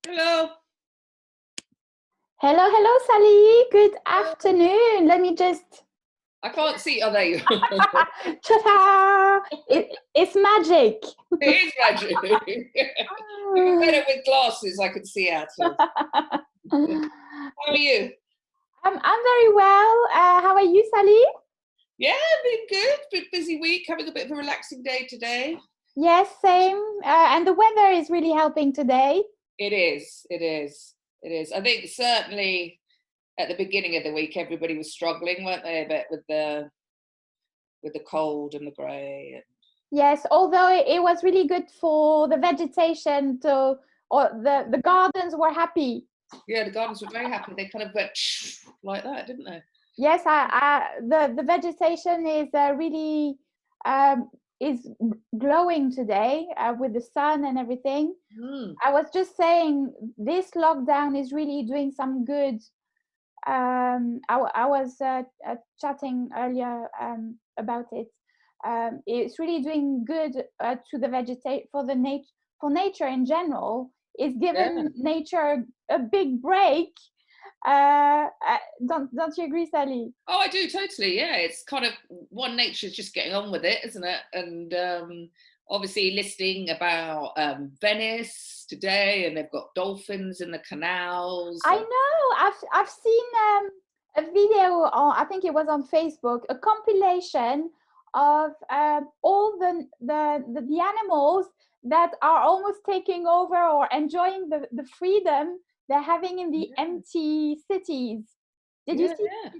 Hello. Hello, hello, Sally. Good afternoon. Let me just... I can't see. Oh, there you Ta-da! It's magic. It is magic. Even better with glasses, I could see out of. How are you? I'm very well. How are you, Sally? Yeah, been good. Been busy week. Having a bit of a relaxing day today. Yes, same. And the weather is really helping today. It is. It is. It is. I think certainly at the beginning of the week, everybody was struggling, weren't they, a bit with the cold and the grey. And... Yes, although it was really good for the vegetation, or the gardens were happy. Yeah, the gardens were very happy. They kind of went like that, didn't they? Yes, the vegetation is really is glowing today with the sun and everything. I was just saying this lockdown is really doing some good. I was chatting earlier about it. It's really doing good to the for nature in general. It's given nature a big break. Don't you agree, Sally? Oh, I do, totally. Yeah, it's kind of one nature's just getting on with it, isn't it? And obviously listening about Venice today, and they've got dolphins in the canals. I know. I've seen a video on, I think it was on Facebook, a compilation of all the animals that are almost taking over or enjoying the freedom they're having in the empty cities. Did you see that?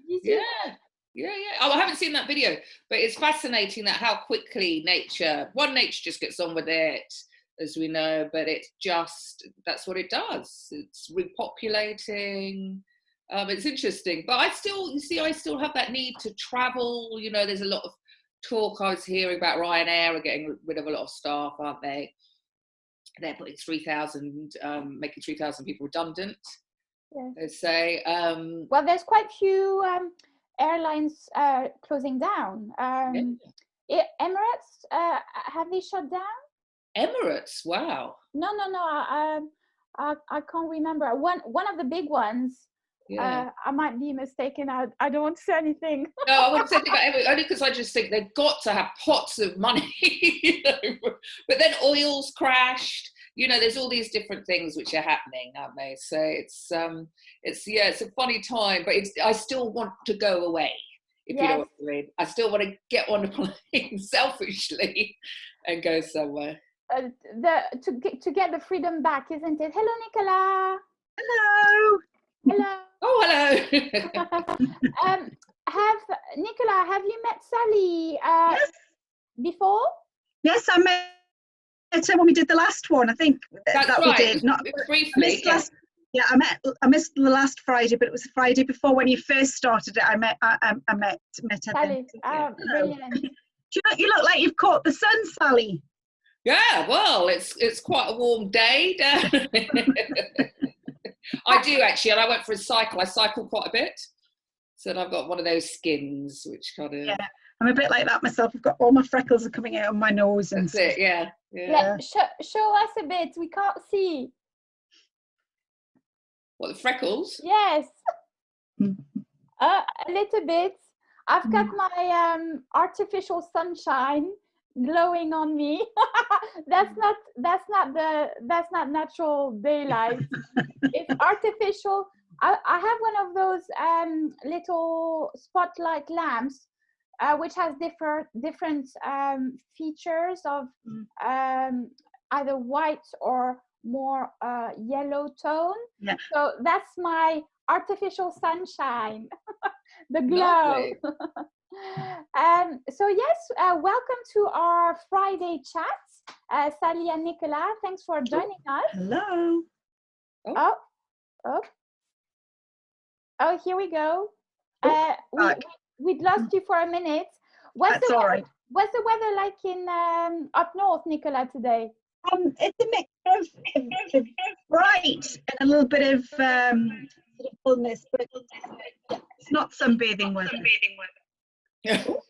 Yeah. Oh, I haven't seen that video, but it's fascinating that how quickly nature just gets on with it, as we know, but it's just, that's what it does. It's repopulating. It's interesting, but I still have that need to travel. You know, there's a lot of talk I was hearing about Ryanair are getting rid of a lot of staff, aren't they? They're putting 3,000, making 3,000 people redundant. Yes. They say. Well, there's quite few airlines closing down. Emirates, have they shut down? Emirates, wow. No, I can't remember. One of the big ones. Yeah. I might be mistaken. I don't want to say anything. No, I wouldn't say anything about Emirates, only because I just think they've got to have pots of money. You know? But then oil's crashed. You know, there's all these different things which are happening, aren't they? So it's a funny time, but I still want to go away, if you know what I mean. I still want to get on a plane selfishly and go somewhere. To get the freedom back, isn't it? Hello, Nicola. Hello. Hello. Oh, hello. Nicola, have you met Sally yes. before? Yes, I met her when we did the last one. I think that's that right. We did. Not briefly. I missed the last Friday, but it was the Friday before when you first started it. I met her. Sally, brilliant. You look like you've caught the sun, Sally. Yeah, well, it's quite a warm day down. I do actually, and I went for a cycle. I cycle quite a bit, so I've got one of those skins which kind of. Yeah, I'm a bit like that myself. I've got all my freckles are coming out on my nose and. That's it. Yeah. Show us a bit. We can't see. What, the freckles? Yes. A little bit. I've got my artificial sunshine glowing on me. that's not natural daylight. It's artificial. I have one of those little spotlight lamps, which has different features of either white or more yellow tone. Yeah. So that's my artificial sunshine, the glow. So yes, welcome to our Friday chat, Sally and Nicola. Thanks for joining us. Hello. Oh, here we go. We'd lost you for a minute. That's all right. What's the weather like in up north, Nicola, today? It's a mix of bright and a little bit of sort of coolness, but it's not sunbathing weather. No,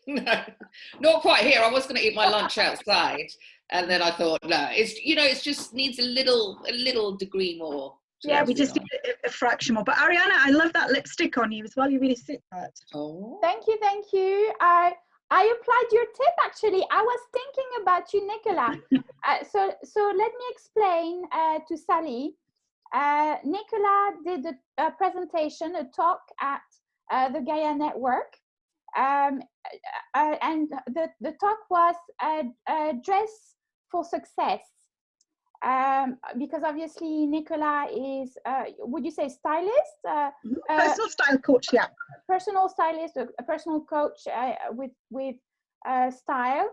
not quite here. I was going to eat my lunch outside, and then I thought, no, it's just needs a little degree more. Yeah, we just need a fraction more. But Ariana, I love that lipstick on you as well. You really suit that. Oh. Thank you. I applied your tip, actually. I was thinking about you, Nicola. So let me explain to Sally. Nicola did a presentation, a talk at the Gaia Network. And the talk was Dress for Success. Because obviously Nicola is, would you say stylist? Personal style coach, yeah. Personal stylist, a personal coach with style.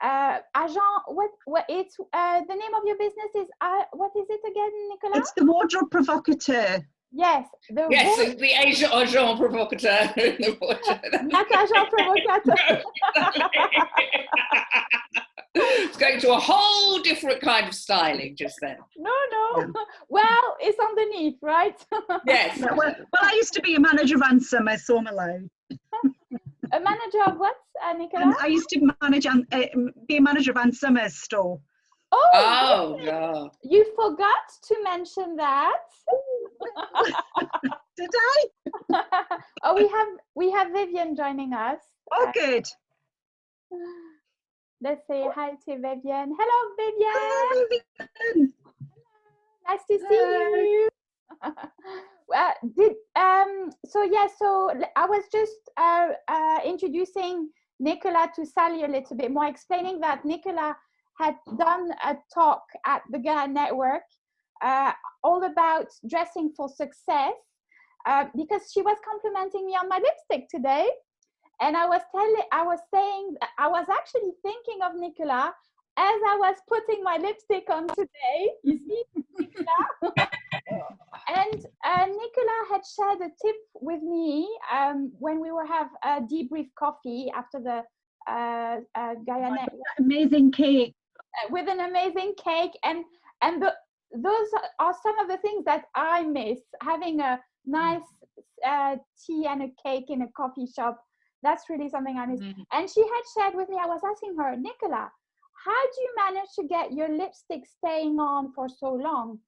Agent, what it's the name of your business is, what is it again, Nicola? It's the Wardrobe Provocateur. Yes. The agent provocateur. Not agent provocateur. It's going to a whole different kind of styling just then. No. Well, it's underneath, right? Yes. Well, I used to be a manager of Ansem, I saw Malone. A manager of what, Nicola? I used to be a manager of Ansum's store. Oh, no. You forgot to mention that. Did I? Oh, we have Vivian joining us. Oh, good. Let's say hi to Vivian. Hello, Vivian. Hello, Vivian. Nice to see you. So I was just introducing Nicola to Sally a little bit more, explaining that Nicola had done a talk at the Gaia Network all about dressing for success, because she was complimenting me on my lipstick today. And I was saying, I was actually thinking of Nicola as I was putting my lipstick on today. You see, Nicola? And Nicola had shared a tip with me when we were have a debrief coffee after the Gaia Network. Amazing cake. With an amazing cake, and those are some of the things that I miss. Having a nice tea and a cake in a coffee shop. That's really something I miss. Mm-hmm. And she had shared with me, I was asking her, Nicola, how do you manage to get your lipstick staying on for so long?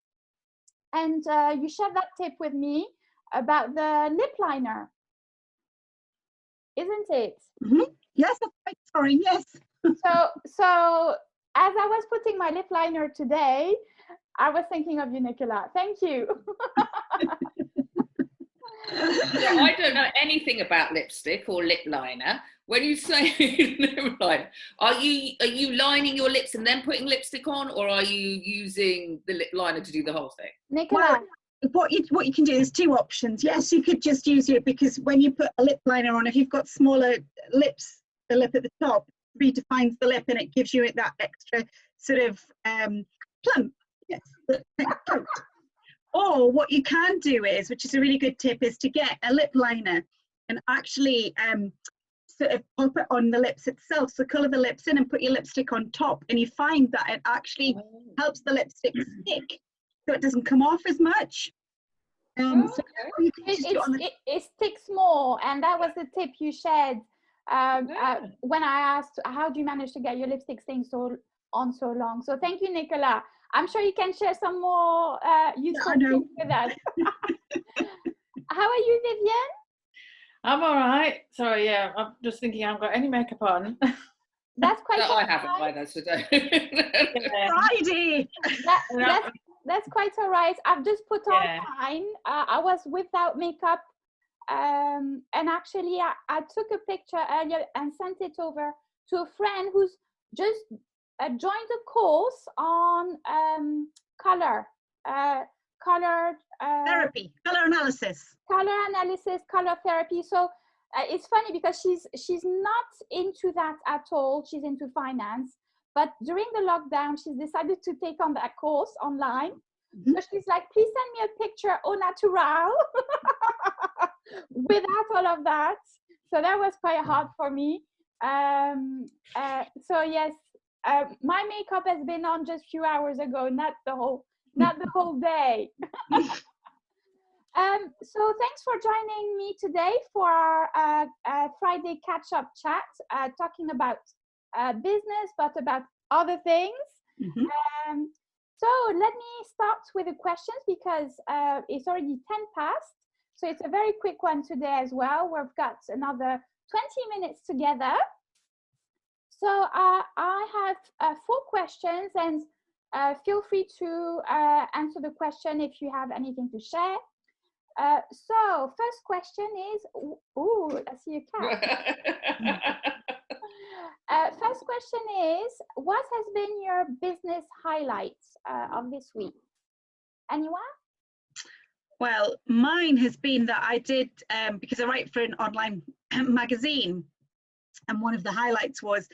And you shared that tip with me about the lip liner, isn't it? Mm-hmm. Yes, sorry, yes. So as I was putting my lip liner today, I was thinking of you, Nicola. Thank you. Yeah, I don't know anything about lipstick or lip liner. When you say lip liner, are you lining your lips and then putting lipstick on, or are you using the lip liner to do the whole thing? Nicola. Well, what you can do is two options. Yes, you could just use it, because when you put a lip liner on, if you've got smaller lips, the lip at the top redefines the lip and it gives you that extra sort of plump. Yes. Or what you can do is, which is a really good tip, is to get a lip liner and actually sort of pop it on the lips itself. So colour the lips in and put your lipstick on top, and you find that it actually helps the lipstick stick, so it doesn't come off as much. So you can just it sticks more, and that was the tip you shared when I asked, how do you manage to get your lipstick staying on so long? So thank you, Nicola. I'm sure you can share some more useful tips with us. How are you, Vivian? I'm all right. Sorry, yeah, I'm just thinking I haven't got any makeup on. That's quite. I haven't either, so don't. Friday. that's quite all right. I've just put on Yeah. mine. I was without makeup, and actually I took a picture earlier and sent it over to a friend who's just joined a course on color Therapy, color analysis, color therapy. So it's funny because she's not into that at all. She's into finance, but during the lockdown she's decided to take on that course online. So she's like, please send me a picture au natural without all of that. So that was quite hard for me. So yes, my makeup has been on just a few hours ago, not the whole day. So thanks for joining me today for our Friday catch-up chat, talking about business, but about other things. So let me start with the questions because it's already 10 past. So it's a very quick one today as well. We've got another 20 minutes together. So I have 4 questions, and feel free to answer the question if you have anything to share. So first question is, ooh, I see a cat. First question is, what has been your business highlights of this week? Anyone? Well, mine has been that I did, because I write for an online magazine, and one of the highlights was,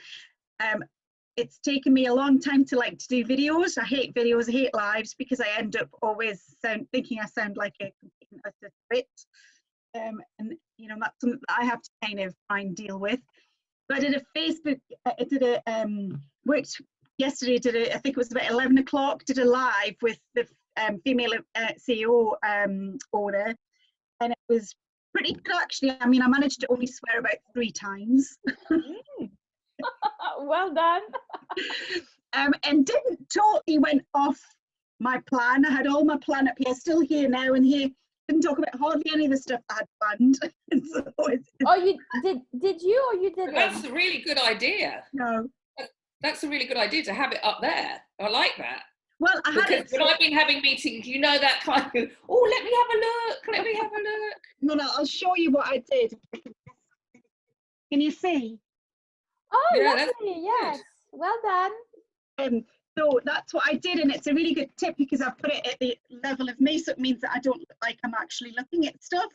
it's taken me a long time to do videos. I hate videos, I hate lives, because I end up always thinking I sound like a bit. And you know, that's something that I have to kind of try and deal with. So I did a Facebook, worked yesterday, I think it was about 11 o'clock, did a live with the female CEO owner, and it was pretty good actually. I mean, I managed to only swear about 3 times. Well done. And didn't totally went off my plan. I had all my plan up here, still here now, and here didn't talk about hardly any of the stuff I had planned. So oh, you did you or you didn't? That's a really good idea. No. That's a really good idea to have it up there. I like that. Well, I had it. When I've been having meetings, you know, that kind of, oh, let me have a look. Let me have a look. No, I'll show you what I did. Can you see? Oh, Yeah, lovely. Yes. Well done. So that's what I did, and it's a really good tip because I've put it at the level of me, so it means that I don't look like I'm actually looking at stuff.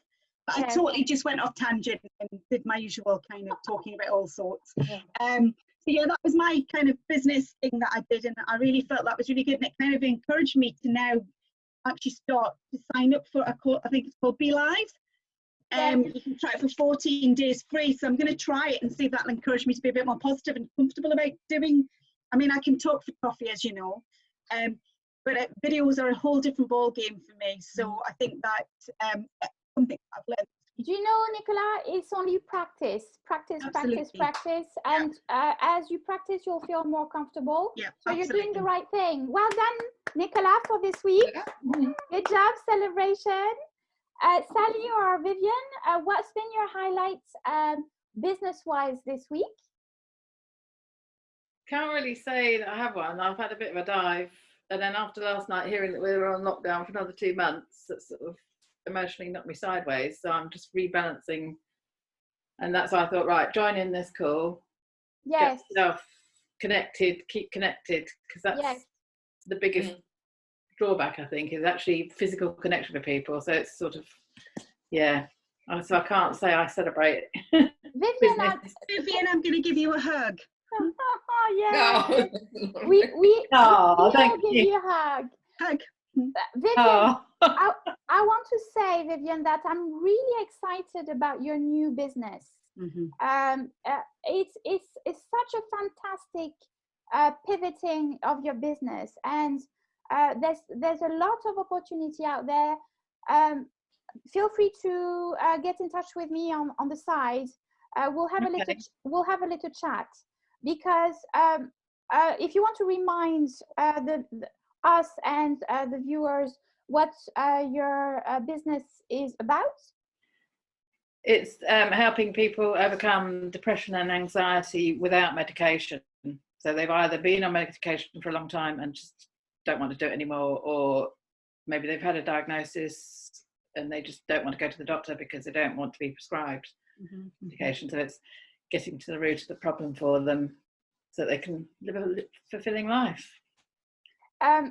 But I totally just went off tangent and did my usual kind of talking about all sorts. So yeah, that was my kind of business thing that I did, and I really felt that was really good, and it kind of encouraged me to now actually start to sign up for a course. I think it's called Be Live. You can try it for 14 days free, so I'm going to try it and see if that'll encourage me to be a bit more positive and comfortable about doing. I mean, I can talk for coffee, as you know, but videos are a whole different ball game for me. So I think that something I've learned. Do you know, Nicola, it's only practice, and as you practice, you'll feel more comfortable. Yeah, so you're doing the right thing. Well done, Nicola, for this week. Good job, celebration. Sally or Vivian, what's been your highlights business-wise this week? Can't really say that I have one. I've had a bit of a dive, and then after last night hearing that we were on lockdown for another 2 months, that sort of emotionally knocked me sideways. So I'm just rebalancing, and that's why I thought, right, join in this call. Yes. Get yourself connected, keep connected, because that's the biggest drawback, I think, is actually physical connection with people. So it's sort of, so I can't say I celebrate Vivian, I'm going to give you a hug. Oh, yeah. No. we all thank give you a hug. Vivian, I want to say, Vivian, that I'm really excited about your new business. It's such a fantastic pivoting of your business, and there's a lot of opportunity out there. Feel free to get in touch with me on the side. We'll have a little chat, because if you want to remind us and the viewers what your business is about. It's helping people overcome depression and anxiety without medication. So they've either been on medication for a long time and just don't want to do it anymore, or maybe they've had a diagnosis and they just don't want to go to the doctor because they don't want to be prescribed medication. So it's getting to the root of the problem for them so that they can live a fulfilling life.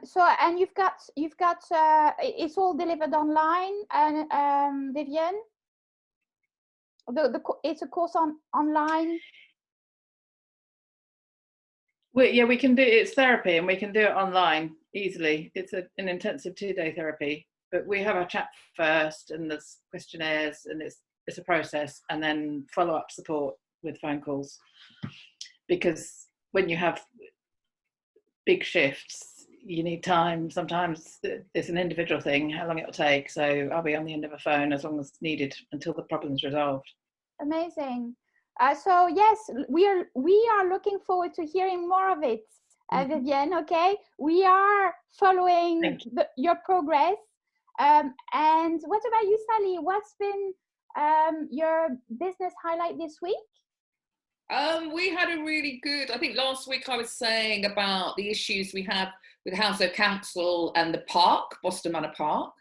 So, and you've got it's all delivered online, and Vivian, it's a course online. We can do it's therapy, and we can do it online easily. It's an intensive 2-day therapy, but we have a chat first, and there's questionnaires, and it's a process, and then follow-up support with phone calls. Because when you have big shifts, you need time. Sometimes it's an individual thing, how long it'll take. So I'll be on the end of a phone as long as needed until the problem's resolved. Amazing. So yes, we are looking forward to hearing more of it, Vivian. Okay, we are following your progress. And what about you, Sally? What's been your business highlight this week? We had a really good, I think last week I was saying about the issues we have with House of Council and the park, Boston Manor Park.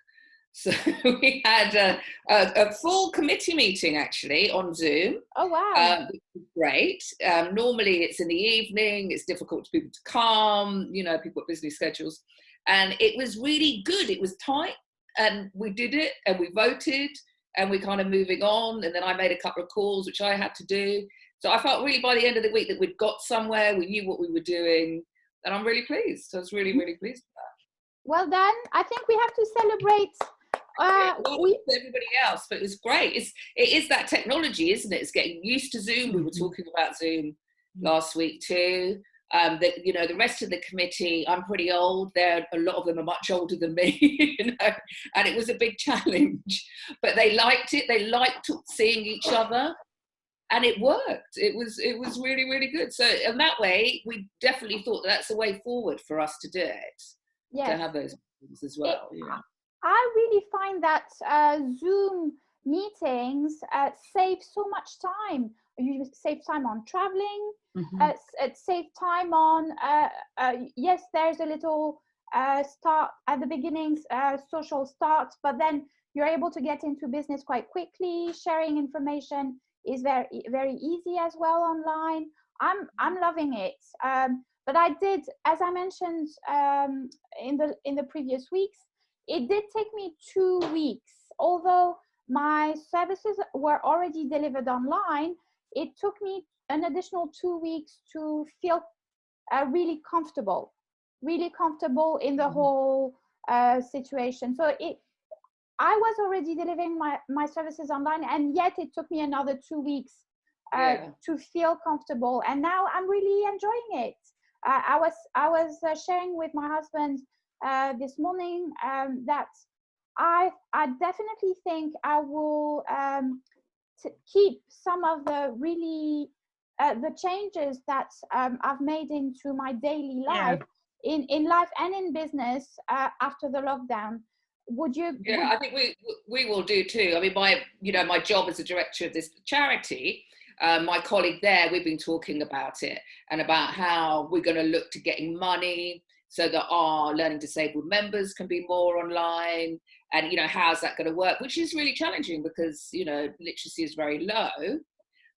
So we had a full committee meeting actually on Zoom. Oh, wow. Which was great. Normally it's in the evening, it's difficult for people to come, you know, people have busy schedules. And it was really good. It was tight, and we did it, and we voted, and we're kind of moving on. And then I made a couple of calls, which I had to do. So I felt really by the end of the week that we'd got somewhere, we knew what we were doing, and I'm really pleased. I was really, really pleased with that. Well done. I think we have to celebrate everybody else, but it was great. It is that technology, isn't it? It's getting used to Zoom. We were talking about Zoom last week too. That, you know, the rest of the committee, I'm pretty old. A lot of them are much older than me, you know, and it was a big challenge. But they liked it. They liked seeing each other. And it worked. It was really, really good. So in that way, we definitely thought that's a way forward for us to do it. Yes. To have those things as well. Yeah. I really find that Zoom meetings save so much time. You save time on traveling. It saves time on, yes, there's a little start at the beginning, social start, but then you're able to get into business quite quickly. Sharing information is very, very easy as well online. I'm loving it. But I did, as I mentioned in the previous weeks, it did take me 2 weeks. Although my services were already delivered online, it took me an additional 2 weeks to feel really comfortable in the whole situation. So I was already delivering my services online, and yet it took me another 2 weeks to feel comfortable. And now I'm really enjoying it. I was sharing with my husband this morning that I definitely think I will keep some of the really the changes that I've made into my daily life in life and in business after the lockdown. Would you? Yeah, I think we will do too. I mean, my job as a director of this charity, my colleague there, we've been talking about it and about how we're going to look to getting money so that our learning disabled members can be more online. And, you know, how's that going to work? Which is really challenging because, you know, literacy is very low.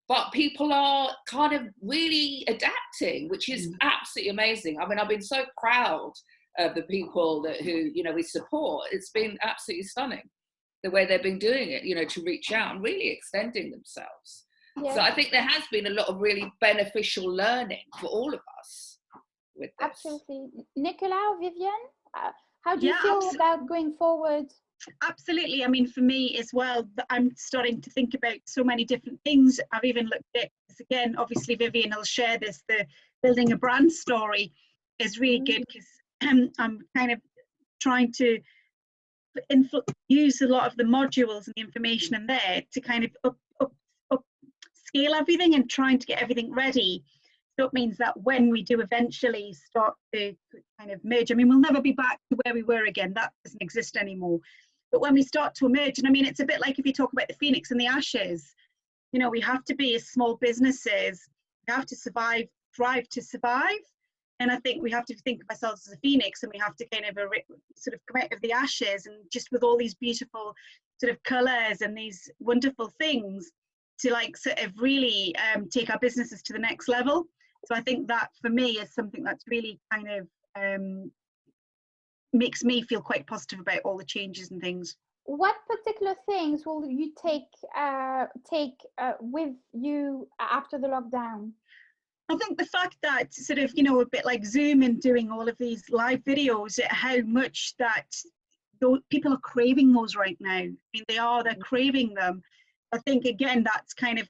But people are kind of really adapting, which is absolutely amazing. I mean, I've been so proud of the people who, you know, we support. It's been absolutely stunning the way they've been doing it, you know, to reach out and really extending themselves. Yeah. So I think there has been a lot of really beneficial learning for all of us with this. Absolutely. Nicola, Vivian, how do you feel about going forward? Absolutely. I mean, for me as well, I'm starting to think about so many different things. I've even looked at this again. Obviously, Vivian will share this. The building a brand story is really good because I'm kind of trying to use a lot of the modules and the information in there to kind of upscale everything and trying to get everything ready. So it means that when we do eventually start to kind of merge, I mean, we'll never be back to where we were again. That doesn't exist anymore. But when we start to emerge, and I mean, it's a bit like if you talk about the phoenix and the ashes, you know, we have to be as small businesses, we have to survive, thrive to survive. And I think we have to think of ourselves as a phoenix, and we have to kind of sort of come out of the ashes, and just with all these beautiful sort of colours and these wonderful things to like sort of really take our businesses to the next level. So I think that for me is something that's really kind of makes me feel quite positive about all the changes and things. What particular things will you take with you after the lockdown? I think the fact that sort of, you know, a bit like Zoom and doing all of these live videos, how much that people are craving those right now. I mean, they're craving them. I think, again, that's kind of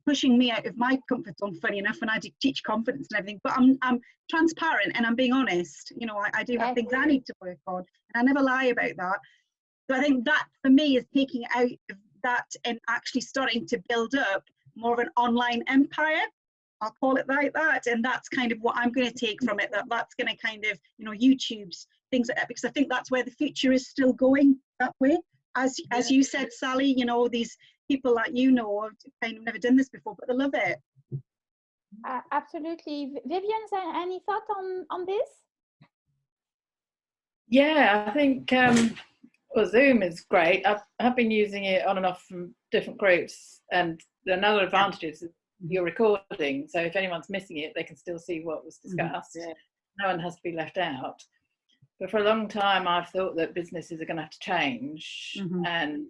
pushing me out of my comfort zone, funny enough, when I teach confidence and everything. But I'm transparent and I'm being honest. You know, I do have things I need to work on, and I never lie about that. So I think that, for me, is taking out of that and actually starting to build up more of an online empire. I'll call it like that, and that's kind of what I'm going to take from it. That's going to kind of, you know, YouTube's, things like that, because I think that's where the future is still going that way. As you said, Sally, you know, these people that you know have kind of never done this before, but they love it. Absolutely. Vivian, any thought on this? Yeah, I think well, Zoom is great. I've been using it on and off from different groups, and another advantage is you're recording, so if anyone's missing it, they can still see what was discussed. No one has to be left out. But for a long time, I've thought that businesses are going to have to change, and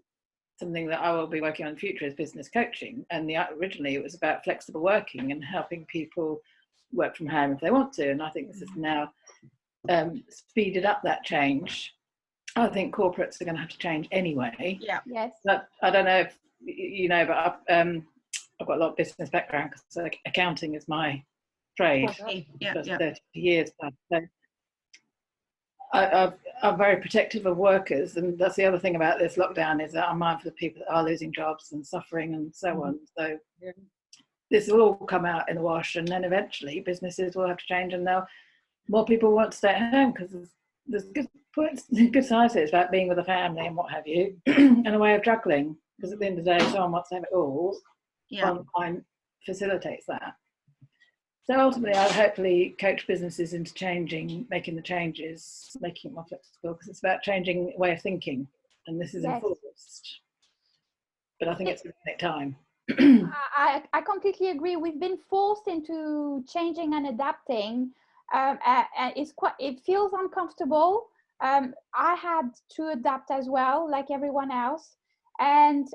something that I will be working on in the future is business coaching. And originally it was about flexible working and helping people work from home if they want to. And I think this has now speeded up that change. I think corporates are going to have to change anyway. Yeah. Yes. But I don't know if you know, but I've got a lot of business background because accounting is my trade. For 30 years plus. So I'm very protective of workers, and that's the other thing about this lockdown, is that I'm mindful of people that are losing jobs and suffering and so on. So this will all come out in the wash, and then eventually businesses will have to change, and more people want to stay at home because there's good sides to it. It's about being with a family and what have you, and a way of juggling, because at the end of the day, someone wants to have it all. Online facilitates that. So ultimately, I'll hopefully coach businesses into changing, making the changes, making it more flexible, because it's about changing way of thinking, and this is enforced. But I think it's going to take time. I completely agree. We've been forced into changing and adapting. It feels uncomfortable. I had to adapt as well, like everyone else, and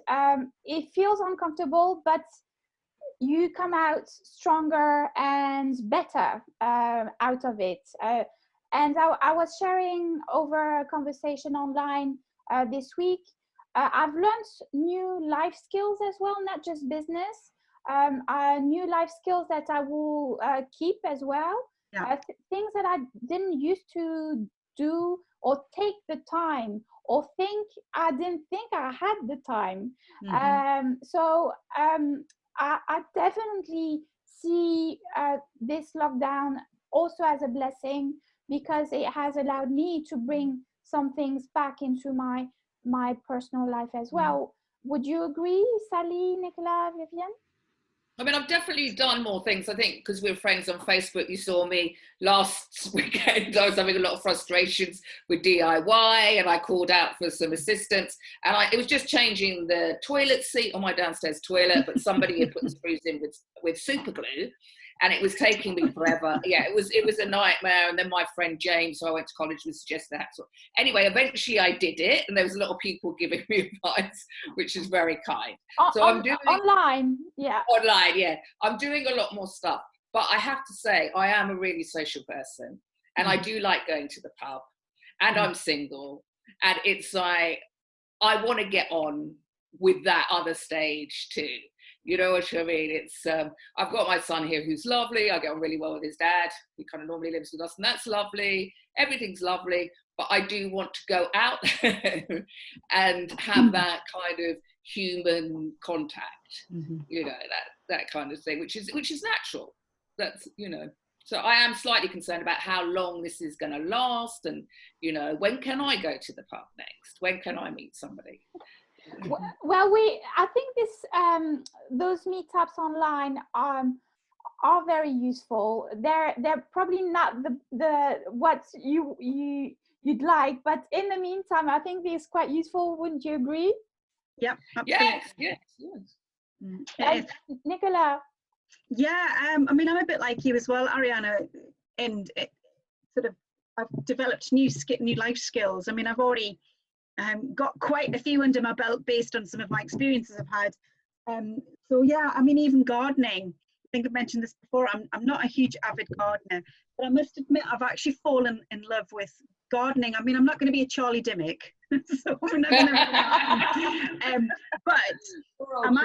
it feels uncomfortable, but you come out stronger and better out of it. And I was sharing over a conversation online this week. I've learned new life skills as well, not just business. New life skills that I will keep as well. Things that I didn't used to do or take the time, or didn't think I had the time. I definitely see this lockdown also as a blessing, because it has allowed me to bring some things back into my personal life as well. Would you agree, Sally, Nicola, Vivian? I mean, I've definitely done more things. I think because we're friends on Facebook, you saw me last weekend. I was having a lot of frustrations with DIY, and I called out for some assistance. And it was just changing the toilet seat on my downstairs toilet, but somebody had put the screws in with super glue, and it was taking me forever. Yeah, it was a nightmare. And then my friend James, who I went to college with, suggested that. So anyway, eventually I did it, and there was a lot of people giving me advice, which is very kind. So I'm doing online. I'm doing a lot more stuff. But I have to say, I am a really social person, and I do like going to the pub, and I'm single, and it's like I want to get on with that other stage too. You know what I mean? It's I've got my son here who's lovely. I get on really well with his dad. He kind of normally lives with us, and that's lovely. Everything's lovely. But I do want to go out and have that kind of human contact. You know, that kind of thing, which is natural. That's, you know. So I am slightly concerned about how long this is going to last, and, you know, when can I go to the pub next? When can I meet somebody? Well, I think those meetups online are very useful. They're probably not the what you'd like, but in the meantime, I think it's quite useful. Wouldn't you agree? Yeah, absolutely. Yes. Nicola. Yeah, I mean, I'm a bit like you as well, Ariana, and I've developed new life skills. I mean, I've already got quite a few under my belt based on some of my experiences I've had. So yeah, I mean, even gardening. I think I've mentioned this before. I'm not a huge avid gardener, but I must admit I've actually fallen in love with gardening. I mean, I'm not going to be a Charlie Dimmock, so I'm not going to. But I'm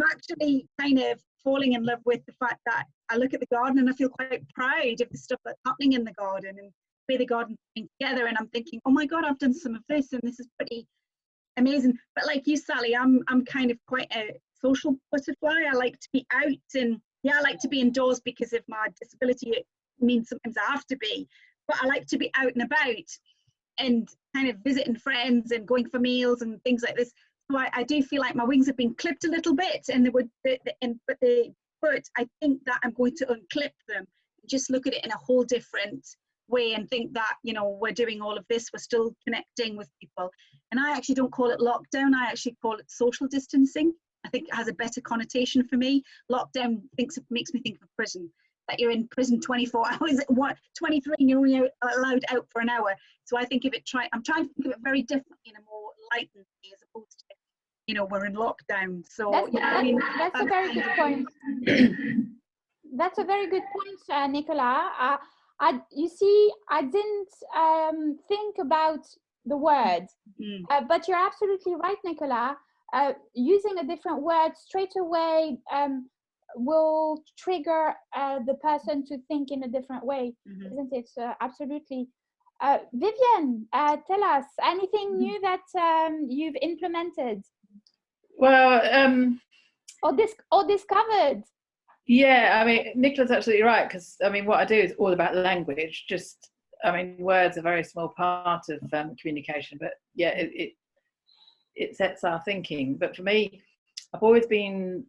actually kind of falling in love with the fact that I look at the garden and I feel quite proud of the stuff that's happening in the garden and the way the garden's coming together. And I'm thinking, oh my God, I've done some of this, and this is pretty amazing. But like you, Sally, I'm kind of quite a social butterfly. I like to be out, and I like to be indoors because of my disability. It means sometimes I have to be, but I like to be out and about and kind of visiting friends and going for meals and things like this. So I do feel like my wings have been clipped a little bit, and but I think that I'm going to unclip them and just look at it in a whole different way and think that, you know, we're doing all of this, we're still connecting with people. And I actually don't call it lockdown, I actually call it social distancing. I think it has a better connotation for me. Lockdown makes me think of prison, that you're in prison 24 hours, 23 and you're only allowed out for an hour. So I think I'm trying to think of it very differently in a more lightened way as opposed to, you know, we're in lockdown. So that's a very good point. That's a very good point, Nicola. You see, I didn't think about the word, but you're absolutely right, Nicola. Using a different word straight away will trigger the person to think in a different way, isn't it? Absolutely. Vivian, tell us anything new that you've implemented. Well, or discovered. Yeah, I mean, Nicola's absolutely right, because I mean, what I do is all about language. Just, I mean, words are a very small part of communication, but yeah, it sets our thinking. But for me, I've always been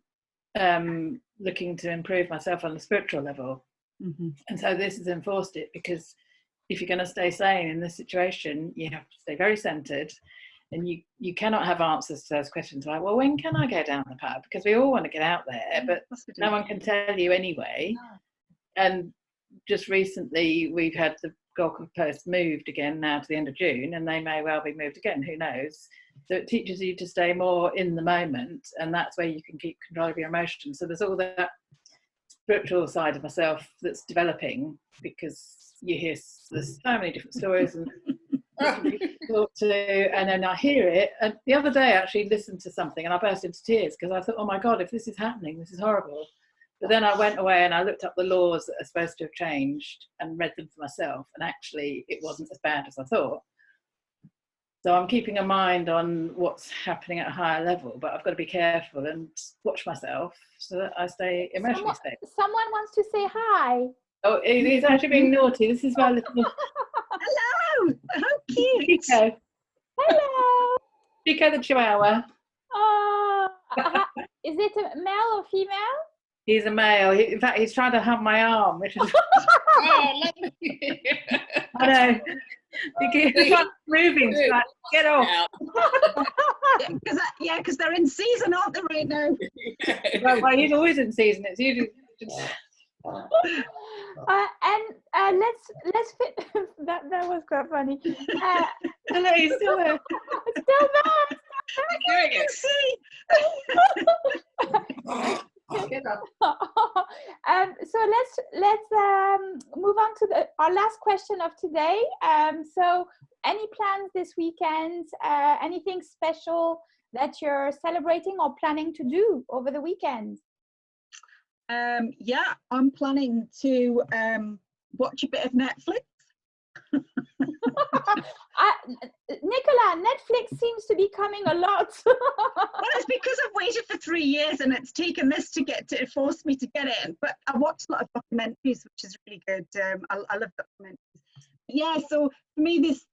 looking to improve myself on the spiritual level, and so this has enforced it, because if you're going to stay sane in this situation, you have to stay very centered. And you cannot have answers to those questions like, well, when can I go down the pub? Because we all want to get out there, but no one can tell you anyway. And just recently, we've had the goalpost moved again now to the end of June, and they may well be moved again, who knows? So it teaches you to stay more in the moment, and that's where you can keep control of your emotions. So there's all that spiritual side of myself that's developing, because you hear there's so many different stories and talk to, and then I hear it. And the other day I actually listened to something and I burst into tears, because I thought, oh my God, if this is happening, this is horrible. But then I went away and I looked up the laws that are supposed to have changed and read them for myself, and actually it wasn't as bad as I thought. So I'm keeping a mind on what's happening at a higher level, but I've got to be careful and watch myself so that I stay emotionally stable. Someone wants to say hi. Oh, he's actually being naughty. This is my little... Hello! How cute! Chico. Hello! Chico the Chihuahua. Is it a male or female? He's a male. In fact, he's trying to hug my arm, which is... Oh, lovely. I know. He's not moving. So like, get off. Because they're in season, aren't they, right now? Well, he's always in season. It's usually... And let's fit that was quite funny. Hello, he's still there. Still there. Doing it. So let's move on to our last question of today. So any plans this weekend? Anything special that you're celebrating or planning to do over the weekend? Yeah, I'm planning to watch a bit of Netflix. Nicola, Netflix seems to be coming a lot. Well, it's because I've waited for 3 years and it's taken this to force me to get it. But I watched a lot of documentaries, which is really good. I love documentaries. Yeah, so for me, it's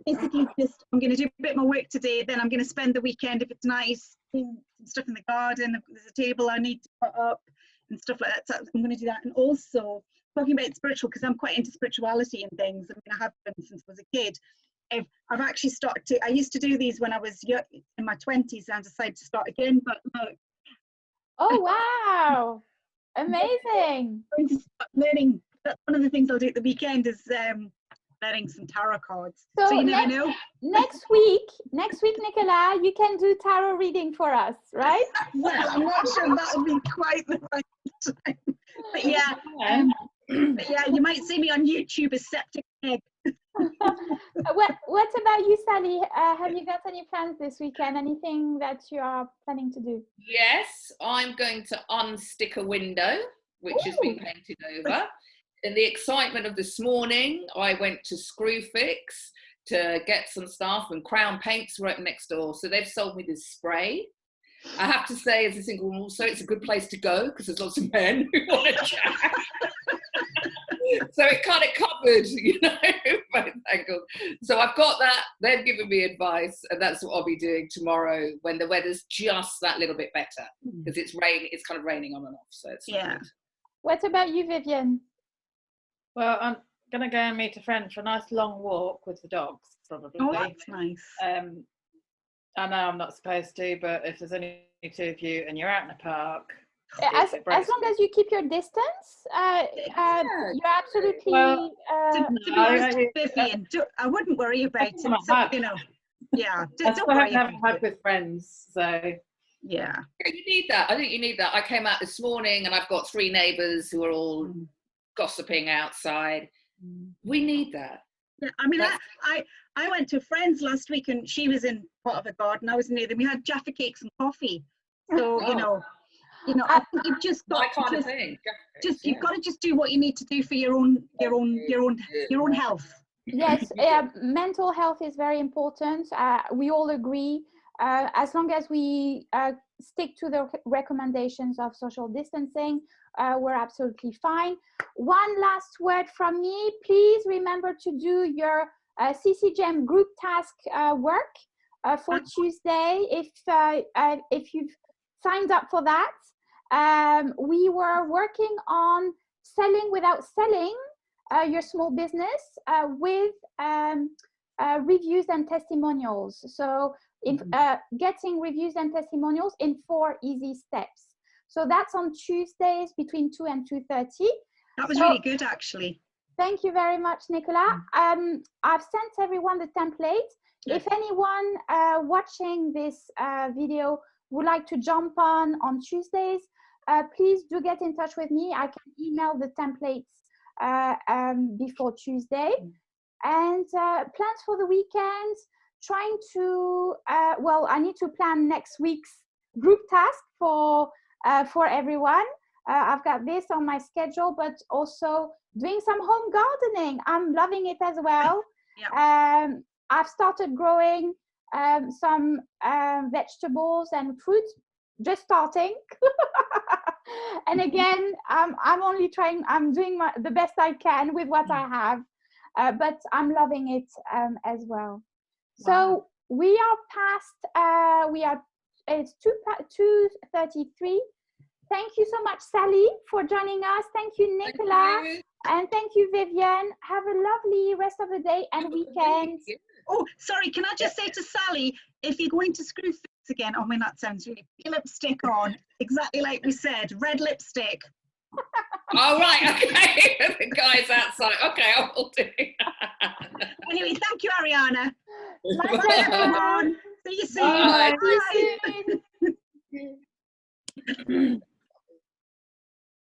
basically just, I'm going to do a bit more work today, then I'm going to spend the weekend, if it's nice, doing stuff in the garden. There's a table I need to put up. and stuff like that. So I'm going to do that. And also talking about spiritual, because I'm quite into spirituality and things. I mean, I have been since I was a kid. I've actually started to, I used to do these when I was young, in my 20s, and I decided to start again, but look. Oh, wow. Amazing. I'm going to start learning. That's one of the things I'll do at the weekend is learning some tarot cards. So you never know. Next week, Nicola, you can do tarot reading for us, right? Well, I'm not sure that would be quite the right time. But yeah, you might see me on YouTube as Septic Egg. What about you, Sally? Have you got any plans this weekend? Anything that you are planning to do? Yes, I'm going to unstick a window, which has been painted over. In the excitement of this morning, I went to Screwfix to get some stuff, and Crown Paint's right next door. So they've sold me this spray. I have to say, as a single woman, also, it's a good place to go because there's lots of men who want to chat. So it kind of covered, you know, both angles. So I've got that. They've given me advice, and that's what I'll be doing tomorrow when the weather's just that little bit better, because it's raining. It's kind of raining on and off. So it's good. What about you, Vivian? Well, I'm going to go and meet a friend for a nice long walk with the dogs, probably. Oh, that's nice. I know I'm not supposed to, but if there's only two of you and you're out in a park, as long as you keep your distance, you're absolutely. Well, to be honest, Vivian, I wouldn't worry about it. So, you know, don't worry about a hug with friends. So yeah, you need that. I think you need that. I came out this morning, and I've got 3 neighbours who are all gossiping outside. We need that. Yeah, I mean, I went to a friend's last week, and she was in part of a garden. I was near them. We had Jaffa cakes and coffee. So you know, I think you've just got you've got to just do what you need to do for your own health. Yes, mental health is very important. We all agree. As long as we stick to the recommendations of social distancing, we're absolutely fine. One last word from me. Please remember to do your CCJM group task work for Tuesday. If you've signed up for that, we were working on selling without selling your small business with reviews and testimonials. So getting reviews and testimonials in 4 easy steps. So that's on Tuesdays between 2 and 2:30. That was really good, actually. Thank you very much, Nicola. I've sent everyone the template. If anyone watching this video would like to jump on Tuesdays, please do get in touch with me. I can email the templates before Tuesday. And plans for the weekend, trying to, I need to plan next week's group task for everyone. I've got this on my schedule, but also doing some home gardening. I'm loving it as well. I've started growing some vegetables and fruits, just starting. And again, I'm only trying, I'm doing the best I can with what I have, but I'm loving it as well. So we are past, it's 2:33. Thank you so much, Sally, for joining us. Thank you, Nicola. And thank you, Vivian. Have a lovely rest of the day and weekend. Oh, sorry, can I just say to Sally, if you're going to Screwfix again, I mean, that sounds really, put your lipstick on, exactly like we said, red lipstick. Oh, right, okay. The guy's outside. Okay, I will do. Anyway, thank you, Ariana. My pleasure. See you soon. Bye. See you soon.